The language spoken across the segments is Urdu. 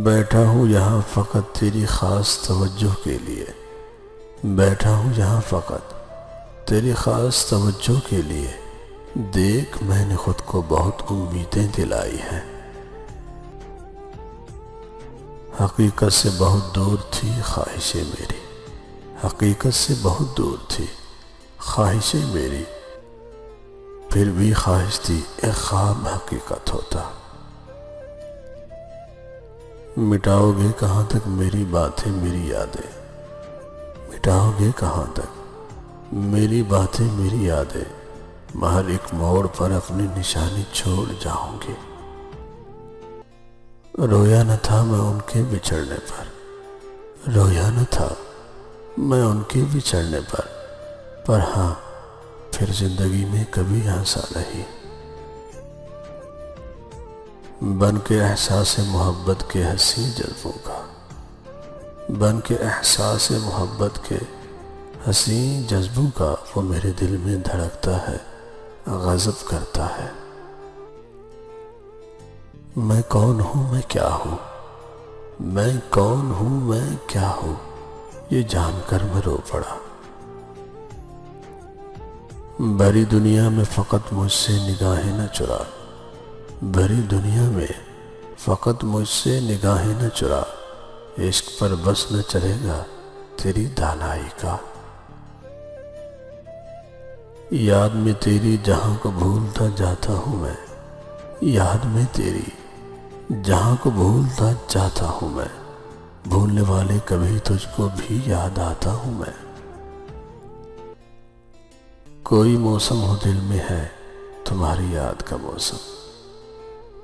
بیٹھا ہوں یہاں فقط تیری خاص توجہ کے لیے، بیٹھا ہوں یہاں فقط تیری خاص توجہ کے لیے۔ دیکھ میں نے خود کو بہت امیدیں دلائی ہیں، حقیقت سے بہت دور تھی خواہشیں میری، حقیقت سے بہت دور تھی خواہشیں میری، پھر بھی خواہش تھی ایک خواب حقیقت ہوتا۔ مٹاؤ گے کہاں تک میری باتیں میری یادیں، مٹاؤ گے کہاں تک میری باتیں میری یادیں، ہر ایک موڑ پر اپنی نشانی چھوڑ جاؤں گی۔ رویا نہ تھا میں ان کے بچھڑنے پر، رویا نہ تھا میں ان کے بچھڑنے پر ہاں پھر زندگی میں کبھی ہنسا نہیں۔ بن کے احساس محبت کے حسین جذبوں کا، بن کے احساس محبت کے حسین جذبوں کا، وہ میرے دل میں دھڑکتا ہے، غضب کرتا ہے۔ میں کون ہوں میں کیا ہوں، میں کون ہوں میں کیا ہوں، یہ جان کر میں رو پڑا۔ بھری دنیا میں فقط مجھ سے نگاہیں نہ چرا، بھری دنیا میں فقط مجھ سے نگاہیں نہ چرا، عشق پر بس نہ چلے گا تیری دانائی کا۔ یاد میں تیری جہاں کو بھولتا جاتا ہوں میں، یاد میں تیری جہاں کو بھولتا جاتا ہوں میں، بھولنے والے کبھی تجھ کو بھی یاد آتا ہوں میں۔ کوئی موسم ہو دل میں ہے تمہاری یاد کا موسم،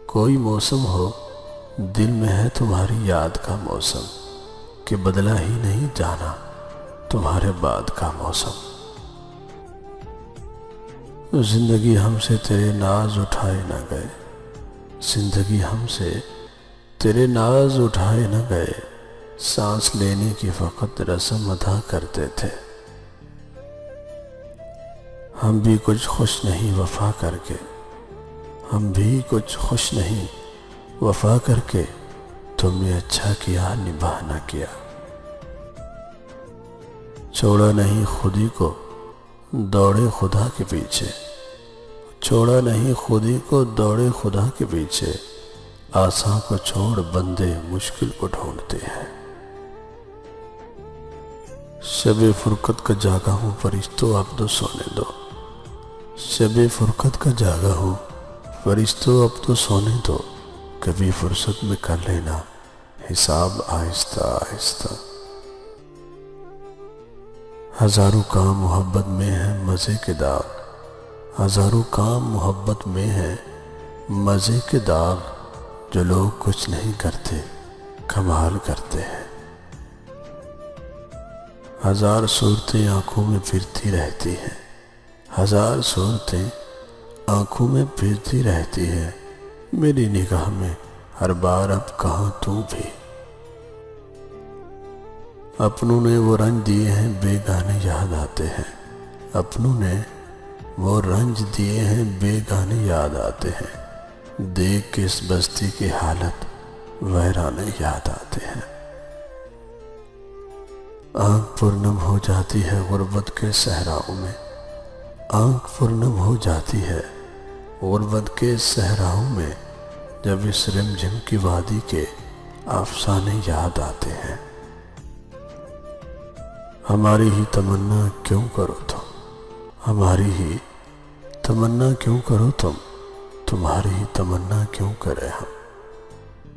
کوئی موسم ہو دل میں ہے تمہاری یاد کا موسم، کہ بدلا ہی نہیں جانا تمہارے بعد کا موسم۔ زندگی ہم سے تیرے ناز اٹھائے نہ گئے، زندگی ہم سے تیرے ناز اٹھائے نہ گئے، سانس لینے کی فقط رسم ادا کرتے تھے۔ ہم بھی کچھ خوش نہیں وفا کر کے، ہم بھی کچھ خوش نہیں وفا کر کے، تم نے اچھا کیا نباہ نہ کیا۔ چھوڑا نہیں خودی کو دوڑے خدا کے پیچھے، چھوڑا نہیں خودی کو دوڑے خدا کے پیچھے، آساں کو چھوڑ بندے مشکل کو ڈھونڈتے ہیں۔ شب فرقت کا جاگا ہوں فرشتوں اب تو سونے دو، شب فرقت کا جاگا ہوں فرشتوں اب تو سونے دو، کبھی فرصت میں کر لینا حساب آہستہ آہستہ۔ ہزاروں کام محبت میں ہیں مزے کے داغ، ہزاروں کام محبت میں ہیں مزے کے داغ، جو لوگ کچھ نہیں کرتے کمال کرتے ہیں۔ ہزار صورتیں آنکھوں میں پھرتی رہتی ہیں، ہزار صورتیں آنکھوں میں پھرتی رہتی ہیں، میری نگاہ میں ہر بار اب کہاں تو بھی۔ اپنوں نے وہ رنج دیے ہیں بیگانے یاد آتے ہیں، اپنوں نے وہ رنج دیے ہیں بیگانے یاد آتے ہیں، دیکھ کے اس بستی کی حالت ویرانے یاد آتے ہیں۔ آنکھ پرنم ہو جاتی ہے غربت کے صحراؤں میں، آنکھ پرنم ہو جاتی ہے غربت کے صحراؤں میں، جب اس رمجھم کی وادی کے افسانے یاد آتے ہیں۔ ہماری ہی تمنا کیوں کرو تم، ہماری ہی تمنا کیوں کرو تم، تمہاری ہی تمنا کیوں کرے ہم۔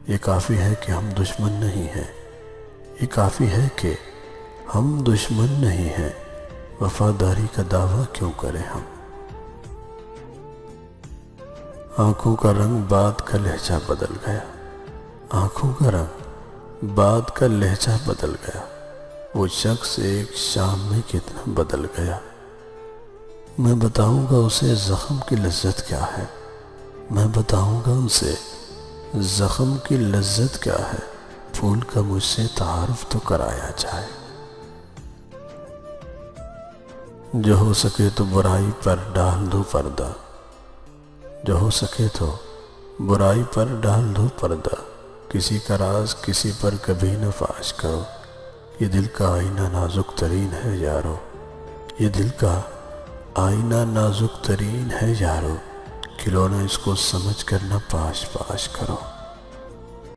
یہ کافی ہے کہ ہم دشمن نہیں ہیں، یہ کافی ہے کہ ہم دشمن نہیں ہیں، وفاداری کا دعویٰ کیوں کریں ہم۔ آنکھوں کا رنگ بات کا لہجہ بدل گیا، آنکھوں کا رنگ بات کا لہجہ بدل گیا، وہ شخص ایک شام میں کتنا بدل گیا۔ میں بتاؤں گا اسے زخم کی لذت کیا ہے، میں بتاؤں گا اسے زخم کی لذت کیا ہے، پھول کا مجھ سے تعارف تو کرایا جائے۔ جو ہو سکے تو برائی پر ڈال دو پردہ، جو ہو سکے تو برائی پر ڈال دو پردہ، کسی کا راز کسی پر کبھی نہ فاش کرو، یہ دل کا آئینہ نازک ترین ہے یارو، یہ دل کا آئینہ نازک ترین ہے یارو، کھلونا اس کو سمجھ کر نہ پاش پاش کرو۔